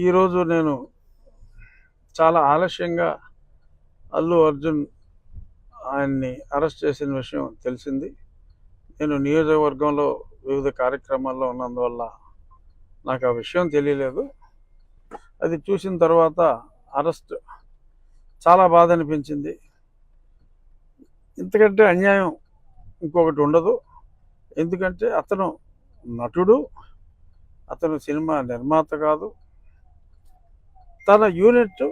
ఈరోజు నేను చాలా ఆలస్యంగా అల్లు అర్జున్ ఆయన్ని అరెస్ట్ చేసిన విషయం తెలిసింది. నేను నియోజకవర్గంలో వివిధ కార్యక్రమాల్లో ఉన్నందువల్ల నాకు ఆ విషయం తెలియలేదు. అది చూసిన తర్వాత అరెస్ట్ చాలా బాధ అనిపించింది. ఇంతకంటే అన్యాయం ఇంకొకటి ఉండదు. ఎందుకంటే అతను నటుడు, అతను సినిమా నిర్మాత కాదు. తన యూనిట్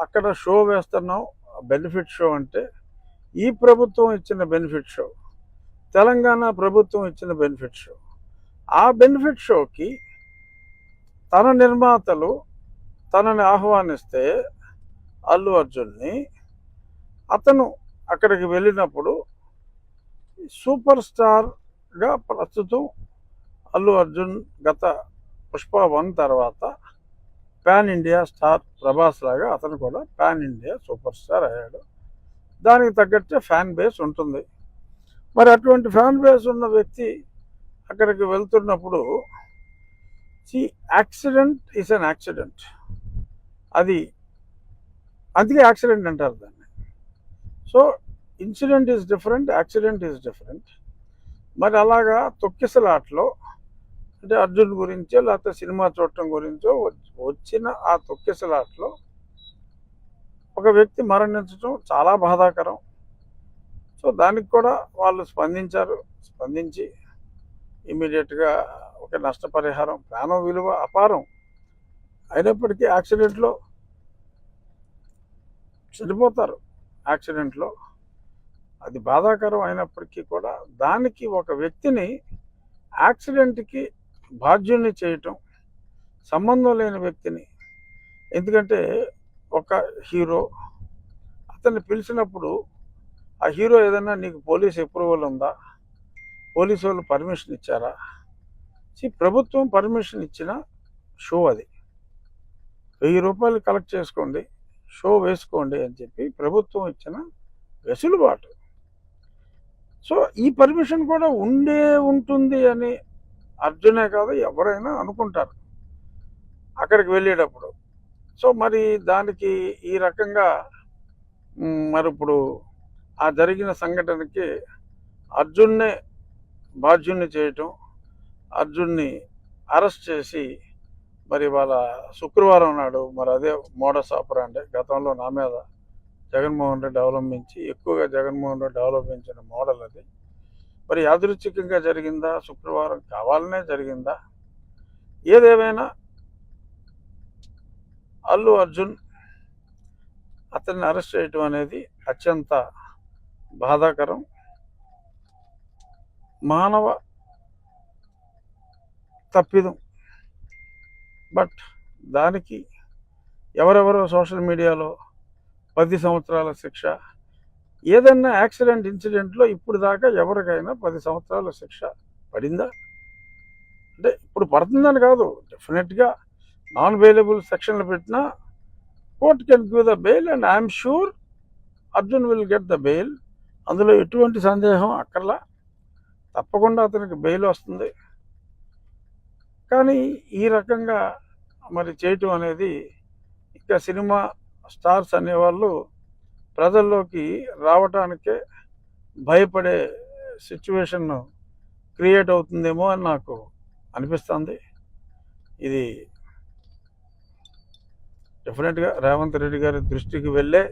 అక్కడ షో వేస్తున్నాం, బెనిఫిట్ షో అంటే ఈ ప్రభుత్వం ఇచ్చిన బెనిఫిట్ షో, తెలంగాణ ప్రభుత్వం ఇచ్చిన బెనిఫిట్ షో. ఆ బెనిఫిట్ షోకి తన నిర్మాతలు తనని ఆహ్వానిస్తే అల్లు అర్జున్ని, అతను అక్కడికి వెళ్ళినప్పుడు సూపర్ స్టార్గా ప్రస్తుతం అల్లు అర్జున్ గత పుష్ప 1 తర్వాత పాన్ ఇండియా స్టార్ ప్రభాస్ లాగా అతను కూడా పాన్ ఇండియా సూపర్ స్టార్ అయ్యాడు. దానికి తగ్గట్టే ఫ్యాన్ బేస్ ఉంటుంది. మరి అటువంటి ఫ్యాన్ బేస్ ఉన్న వ్యక్తి అక్కడికి వెళ్తున్నప్పుడు యాక్సిడెంట్ ఈజ్ అన్ యాక్సిడెంట్. అది అందుకే యాక్సిడెంట్ అంటారు దాన్ని. So incident is different, accident is different. మరి అలాగా తొక్కిసలాట్లో అంటే అర్జున్ గురించో లేకపోతే సినిమా చూడటం గురించో వచ్చిన ఆ తొక్కిసలాట్లో ఒక వ్యక్తి మరణించడం చాలా బాధాకరం. సో దానికి కూడా వాళ్ళు స్పందించి ఇమీడియట్గా ఒక నష్టపరిహారం, ప్రాణం విలువ అపారం అయినప్పటికీ యాక్సిడెంట్లో చనిపోతారు. యాక్సిడెంట్లో అది బాధాకరం అయినప్పటికీ కూడా దానికి ఒక వ్యక్తిని యాక్సిడెంట్కి బాధ్యుని చేయటం, సంబంధం లేని వ్యక్తిని. ఎందుకంటే ఒక హీరో అతన్ని పిలిచినప్పుడు ఆ హీరో ఏదైనా నీకు పోలీస్ అప్రూవల్ ఉందా, పోలీసు వాళ్ళు పర్మిషన్ ఇచ్చారా? ప్రభుత్వం పర్మిషన్ ఇచ్చిన షో అది. 1000 రూపాయలు కలెక్ట్ చేసుకోండి, షో వేసుకోండి అని చెప్పి ప్రభుత్వం ఇచ్చిన వెసులుబాటు. సో ఈ పర్మిషన్ కూడా ఉంటుంది అని అర్జునే కాదు ఎవరైనా అనుకుంటారు అక్కడికి వెళ్ళేటప్పుడు. సో మరి దానికి ఈ రకంగా మరి ఇప్పుడు ఆ జరిగిన సంఘటనకి అర్జున్నే బాధ్యుణ్ణి చేయటం, అర్జున్ని అరెస్ట్ చేసి మరి వాళ్ళ శుక్రవారం నాడు మరి అదే మోడస్ ఆపరాండే గతంలో నా మీద జగన్మోహన్ రెడ్డి అవలంబించి ఎక్కువగా జగన్మోహన్ రెడ్డి అవలంబించిన మోడల్ అది. మరి యాదృచ్ఛికంగా జరిగిందా, శుక్రవారం కావాలనే జరిగిందా? ఏదేమైనా అల్లు అర్జున్ అతన్ని అరెస్ట్ చేయటం అనేది అత్యంత బాధాకరం. మానవ తప్పిదం. బట్ దానికి ఎవరెవరో సోషల్ మీడియాలో 10 సంవత్సరాల శిక్ష, ఏదన్నా యాక్సిడెంట్ ఇన్సిడెంట్లో ఇప్పుడు దాకా ఎవరికైనా 10 సంవత్సరాల శిక్ష పడిందా? అంటే ఇప్పుడు పడుతుందని కాదు, డెఫినెట్గా నాన్ బెయిలబుల్ సెక్షన్లు పెట్టినా court can give the bail and I'm sure Arjun will get the bail. అందులో ఎటువంటి సందేహం అక్కర్లా, తప్పకుండా అతనికి బెయిల్ వస్తుంది. కానీ ఈ రకంగా మరి చేయటం అనేది ఇంకా సినిమా స్టార్స్ అనేవాళ్ళు ప్రజల్లోకి రావటానికే భయపడే సిచ్యువేషన్ క్రియేట్ అవుతుందేమో అని నాకు అనిపిస్తుంది. ఇది డెఫినెట్గా రేవంత్ రెడ్డి గారి దృష్టికి వెళ్ళే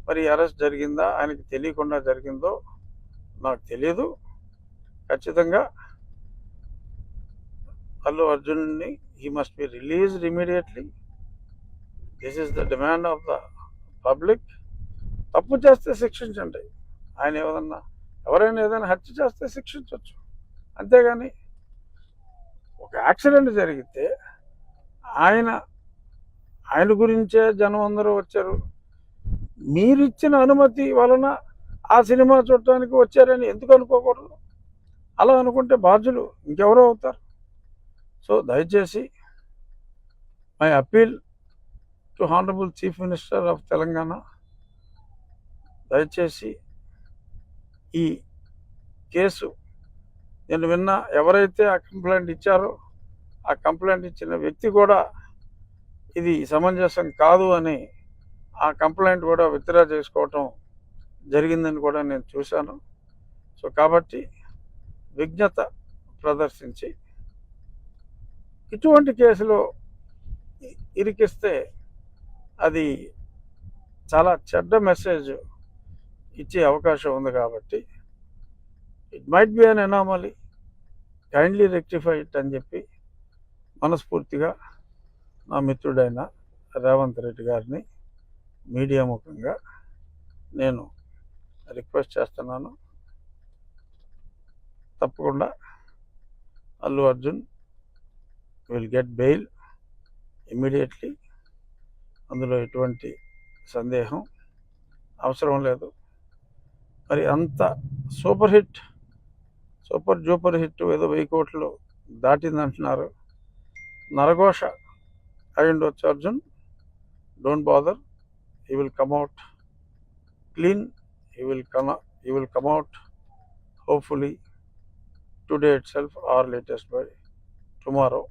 మరి అరెస్ట్ జరిగిందా, ఆయనకి తెలియకుండా జరిగిందో నాకు తెలియదు. ఖచ్చితంగా అల్లు అర్జున్ని he must be released immediately. This is the demand of the public. తప్పు చేస్తే శిక్షించండి. ఆయన ఎవరైనా ఏదైనా హత్య చేస్తే శిక్షించవచ్చు, అంతేగాని ఒక యాక్సిడెంట్ జరిగితే ఆయన గురించే జనం అందరూ వచ్చారు, మీరిచ్చిన అనుమతి వలన ఆ సినిమా చూడటానికి వచ్చారని ఎందుకు అనుకోకూడదు? అలా అనుకుంటే బాధ్యులు ఇంకెవరో అవుతారు. సో దయచేసి my appeal to honourable chief minister of Telangana, దయచేసి ఈ కేసు నేను విన్నా ఎవరైతే ఆ కంప్లైంట్ ఇచ్చారో ఆ కంప్లైంట్ ఇచ్చిన వ్యక్తి కూడా ఇది సమంజసం కాదు అని ఆ కంప్లైంట్ కూడా విత్డ్రా చేసుకోవటం జరిగిందని కూడా నేను చూశాను. సో కాబట్టి విజ్ఞత ప్రదర్శించి ఇటువంటి కేసులో ఇరికిస్తే అది చాలా చెడ్డ మెసేజ్ ఇచ్చే అవకాశం ఉంది. కాబట్టి it might be an anomaly, kindly rectify it అని చెప్పి మనస్ఫూర్తిగా నా మిత్రుడైన రేవంత్ రెడ్డి గారిని మీడియా ముఖంగా నేను రిక్వెస్ట్ చేస్తున్నాను. తప్పకుండా Allu Arjun will get bail immediately. అందులో ఎటువంటి సందేహం అవసరం లేదు. మరి అంత సూపర్ జూపర్ హిట్ ఏదో 1000 కోట్లు దాటిందంటున్నారు. నరఘోష అయి ఉండొచ్చు Arjun. Don't bother, he will come out clean, he will come out hopefully today itself or latest by tomorrow.